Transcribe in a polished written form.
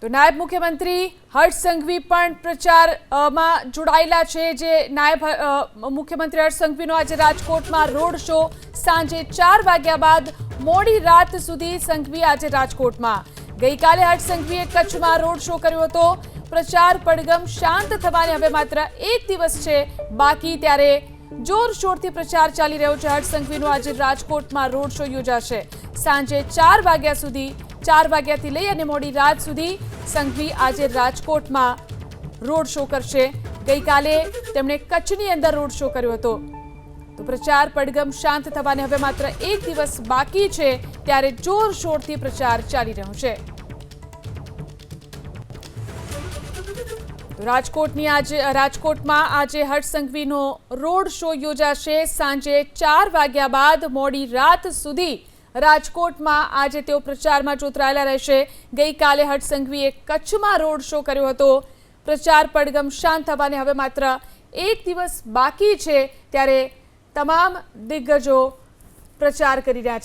તો નાયબ મુખ્યમંત્રી હર્ષ સંઘવી પણ પ્રચારમાં જોડાયેલા છે। જે નાયબ મુખ્યમંત્રી હર્ષ સંઘવીનો આજે રાજકોટમાં રોડ શો સાંજે 4 વાગ્યા બાદ મોડી રાત સુધી સંઘવી આજે રાજકોટમાં। ગઈકાલે હર્ષ સંઘવીએ કચ્છમાં રોડ શો કર્યો હતો। પ્રચાર પડઘમ શાંત થવાને હવે માત્ર એક દિવસ છે બાકી, ત્યારે જોરશોરથી પ્રચાર ચાલી રહ્યો છે। હર્ષ સંઘવીનો આજે રાજકોટમાં રોડ શો યોજાશે। સાંજે 4 વાગ્યા સુધી 4 વાગ્યાથી લઈ અને મોડી રાત સુધી સંઘવી આજે રાજકોટમાં રોડ શો કરશે। ગઈકાલે તેમણે કચ્છની અંદર રોડ શો કર્યો હતો। તો પ્રચાર પડઘમ શાંત થવાને હવે માત્ર એક દિવસ બાકી છે, ત્યારે જોરશોરથી પ્રચાર ચાલી રહ્યો છે। તો રાજકોટમાં આજે હર્ષ સંઘવીનો રોડ શો યોજાશે। સાંજે 4 વાગ્યા બાદ મોડી રાત સુધી રાજકોટમાં આજે તેઓ પ્રચારમાં જોતરાયેલા રહેશે। ગઈકાલે હર્ષ સંઘવીએ કચ્છમાં રોડ શો કર્યો હતો। પ્રચાર પડઘમ શાંત થવાને હવે માત્ર એક દિવસ બાકી છે, ત્યારે તમામ દિગ્ગજો પ્રચાર કરી રહ્યા છે।